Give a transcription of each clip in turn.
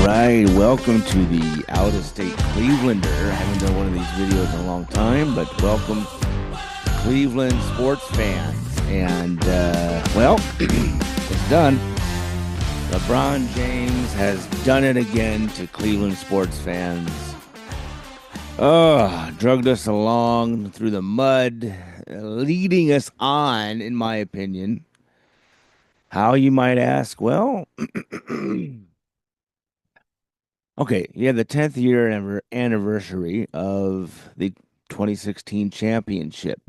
right, welcome to the out-of-state Clevelander. I haven't done one of these videos in a long time, but welcome Cleveland sports fans. And, well, it's done. LeBron James has done it again to Cleveland sports fans. Oh, drugged us along through the mud, leading us on, in my opinion. How, you might ask? Well, okay, yeah, the 10th year anniversary of the 2016 championship,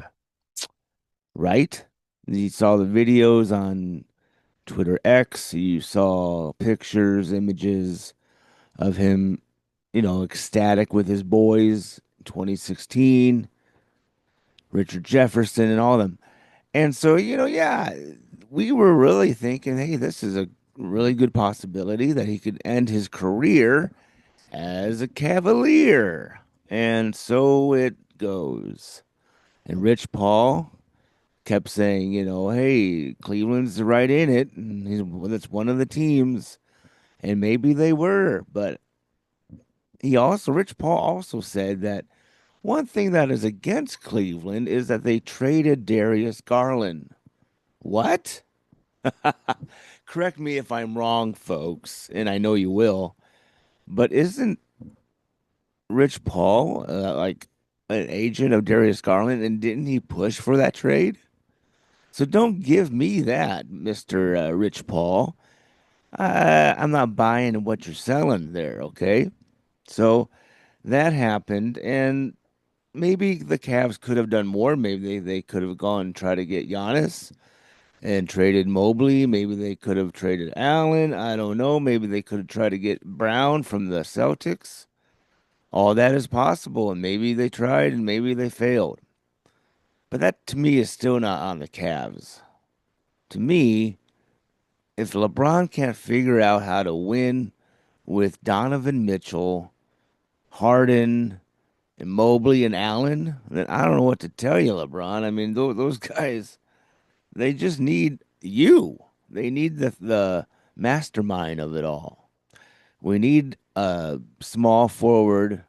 right? You saw the videos on Twitter X, you saw pictures, images of him, ecstatic with his boys, 2016, Richard Jefferson and all of them. And so, yeah, we were really thinking, hey, this is a really good possibility that he could end his career as a Cavalier. And so it goes. And Rich Paul kept saying, hey, Cleveland's right in it. And well, that's one of the teams. And maybe they were. But Rich Paul also said that one thing that is against Cleveland is that they traded Darius Garland. What? Correct me if I'm wrong, folks, and I know you will. But isn't Rich Paul like an agent of Darius Garland, and didn't he push for that trade? So don't give me that, Mister Rich Paul. I'm not buying what you're selling there. Okay, so that happened, and maybe the Cavs could have done more. Maybe they could have gone and tried to get Giannis and traded Mobley. Maybe they could have traded Allen. I don't know. Maybe they could have tried to get Brown from the Celtics. All that is possible, and maybe they tried and maybe they failed. But that to me is still not on the Cavs. To me, if LeBron can't figure out how to win with Donovan Mitchell, Harden, and Mobley and Allen, then I don't know what to tell you, LeBron. I mean, those guys, they just need you. They need the mastermind of it all. We need a small forward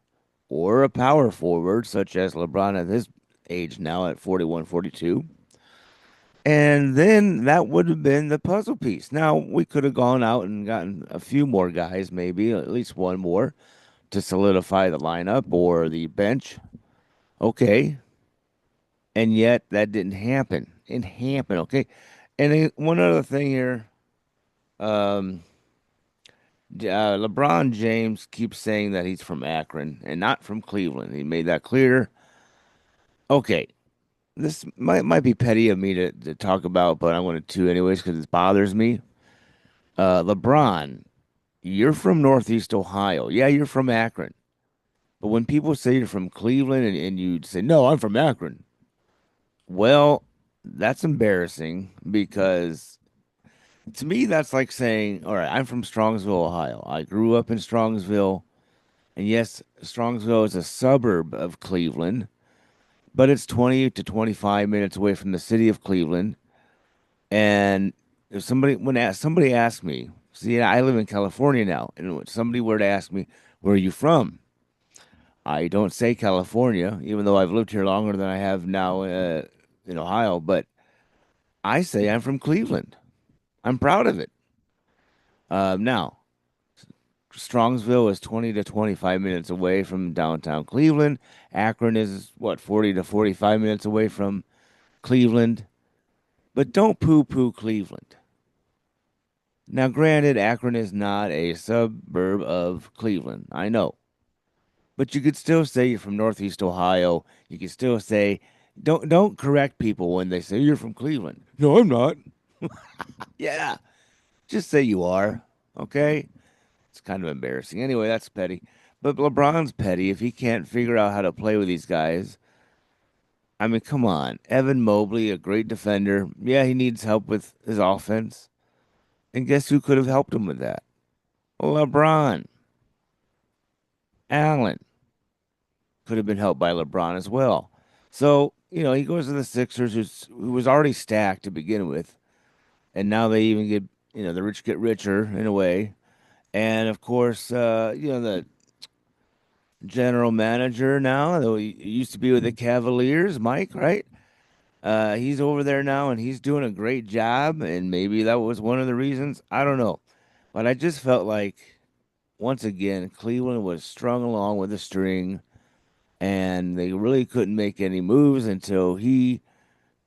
or a power forward, such as LeBron at his age now at 41, 42. And then that would have been the puzzle piece. Now, we could have gone out and gotten a few more guys, maybe at least one more to solidify the lineup or the bench. Okay. And yet that didn't happen. It happened. Okay. And then one other thing here. Um, LeBron James keeps saying that he's from Akron and not from Cleveland. He made that clear. Okay, this might be petty of me to talk about, but I wanted to anyways because it bothers me. LeBron, you're from Northeast Ohio. Yeah, you're from Akron. But when people say you're from Cleveland and you say, no, I'm from Akron, well, that's embarrassing because to me, that's like saying, all right, I'm from Strongsville, Ohio. I grew up in Strongsville. And yes, Strongsville is a suburb of Cleveland, but it's 20 to 25 minutes away from the city of Cleveland. And if somebody asked me, see, I live in California now, and if somebody were to ask me, where are you from? I don't say California, even though I've lived here longer than I have now in Ohio, but I say I'm from Cleveland. I'm proud of it. Now, Strongsville is 20 to 25 minutes away from downtown Cleveland. Akron is, what, 40 to 45 minutes away from Cleveland. But don't poo poo Cleveland. Now, granted, Akron is not a suburb of Cleveland. I know. But you could still say you're from Northeast Ohio. You could still say, don't correct people when they say you're from Cleveland. No, I'm not. Yeah, just say you are. Okay? It's kind of embarrassing. Anyway, that's petty. But LeBron's petty if he can't figure out how to play with these guys. I mean, come on. Evan Mobley, a great defender. Yeah, he needs help with his offense. And guess who could have helped him with that? LeBron. Allen could have been helped by LeBron as well. So, he goes to the Sixers, who was already stacked to begin with. And now they even get, the rich get richer in a way. And of course, the general manager now, though he used to be with the Cavaliers, Mike, right? He's over there now and he's doing a great job. And maybe that was one of the reasons. I don't know. But I just felt like, once again, Cleveland was strung along with a string and they really couldn't make any moves until he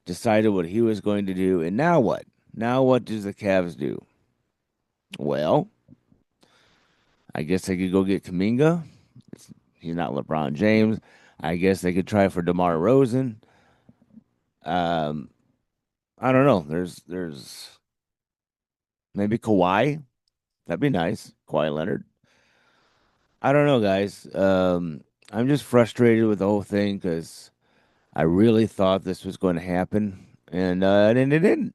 decided what he was going to do. And now what? Now what does the Cavs do? Well, I guess they could go get Kaminga. He's not LeBron James. I guess they could try for DeMar Rosen. Um, I don't know. There's maybe Kawhi. That'd be nice. Kawhi Leonard. I don't know, guys. I'm just frustrated with the whole thing because I really thought this was going to happen, and it didn't.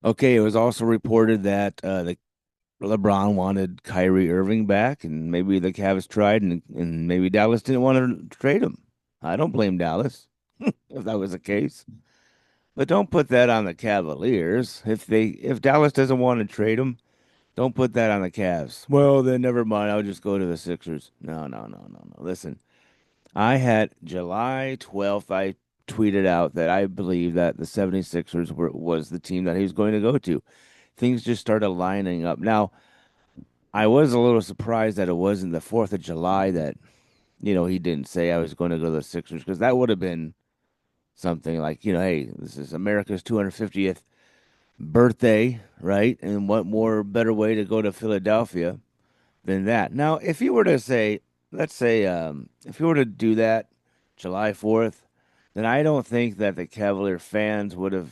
Okay, it was also reported that the LeBron wanted Kyrie Irving back, and maybe the Cavs tried, and maybe Dallas didn't want to trade him. I don't blame Dallas if that was the case. But don't put that on the Cavaliers. If Dallas doesn't want to trade him, don't put that on the Cavs. Well, then never mind. I'll just go to the Sixers. No, no, no, no, no. Listen, I had July 12th, I tweeted out that I believe that the 76ers was the team that he was going to go to. Things just started lining up. Now, I was a little surprised that it wasn't the 4th of July that, he didn't say I was going to go to the Sixers because that would have been something like, hey, this is America's 250th birthday, right? And what more better way to go to Philadelphia than that? Now, if you were to say, let's say, if you were to do that July 4th, then I don't think that the Cavalier fans would have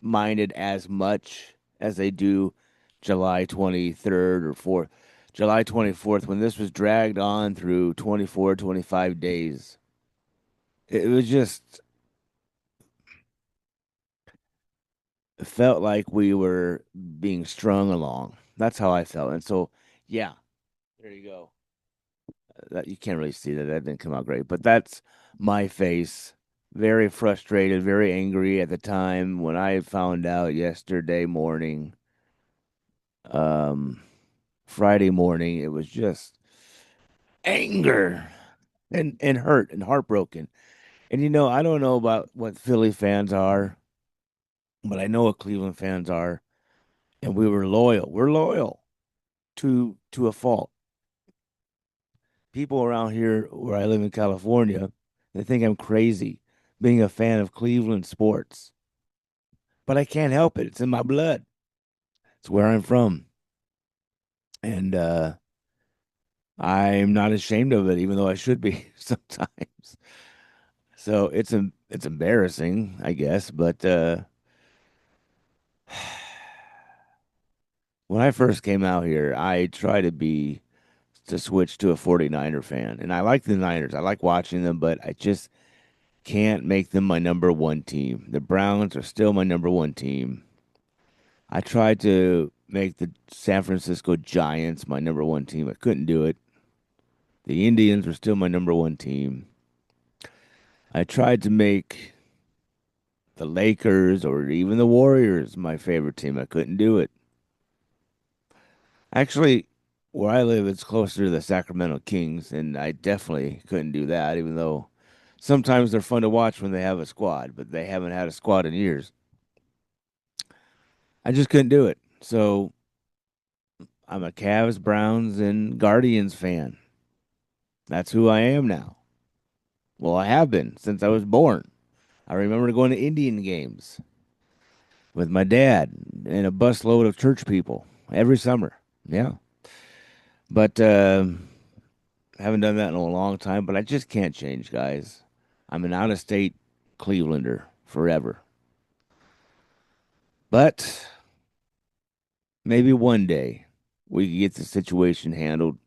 minded as much as they do July 23rd or 4th. July 24th, when this was dragged on through 24, 25 days. It was just, it felt like we were being strung along. That's how I felt. And so, yeah, there you go. That you can't really see that. That didn't come out great, but that's my face. Very frustrated, very angry at the time when I found out yesterday morning. Um, Friday morning, it was just anger and hurt and heartbroken. And I don't know about what Philly fans are, but I know what Cleveland fans are. And we were loyal. We're loyal to a fault. People around here where I live in California, they think I'm crazy being a fan of Cleveland sports. But I can't help it. It's in my blood. It's where I'm from. And I'm not ashamed of it, even though I should be sometimes. So it's embarrassing, I guess. But when I first came out here, I tried to switch to a 49er fan. And I like the Niners. I like watching them, but I just can't make them my number one team. The Browns are still my number one team. I tried to make the San Francisco Giants my number one team. I couldn't do it. The Indians were still my number one team. I tried to make the Lakers or even the Warriors my favorite team. I couldn't do it. Actually, where I live, it's closer to the Sacramento Kings, and I definitely couldn't do that, even though sometimes they're fun to watch when they have a squad, but they haven't had a squad in years. I just couldn't do it. So I'm a Cavs, Browns, and Guardians fan. That's who I am now. Well, I have been since I was born. I remember going to Indian games with my dad and a busload of church people every summer. Yeah. But haven't done that in a long time, but I just can't change, guys. I'm an out of state Clevelander forever. But maybe one day we can get the situation handled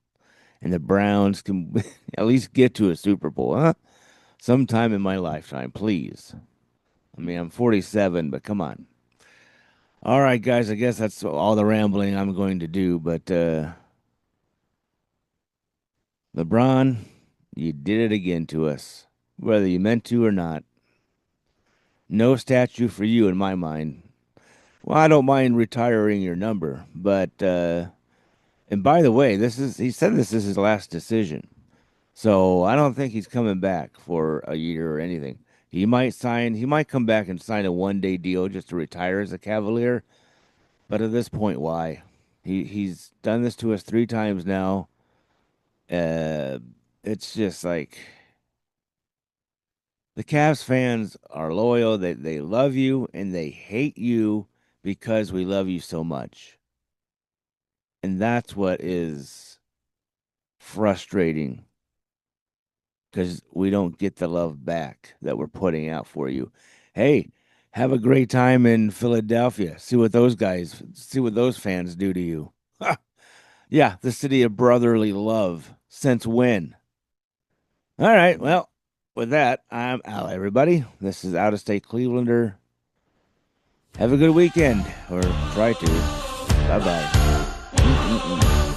and the Browns can at least get to a Super Bowl, huh? Sometime in my lifetime, please. I mean, I'm 47, but come on. All right, guys, I guess that's all the rambling I'm going to do. But LeBron, you did it again to us, whether you meant to or not. No statue for you in my mind. Well, I don't mind retiring your number, but and by the way, he said this is his last decision. So I don't think he's coming back for a year or anything. He might come back and sign a 1 day deal just to retire as a Cavalier. But at this point, why? He's done this to us 3 times now. Uh, it's just like the Cavs fans are loyal. They love you and they hate you because we love you so much. And that's what is frustrating because we don't get the love back that we're putting out for you. Hey, have a great time in Philadelphia. See what those fans do to you. Yeah, the city of brotherly love. Since when? All right, well, with that, I'm Al, everybody. This is Out of State Clevelander. Have a good weekend, or try to. Bye bye.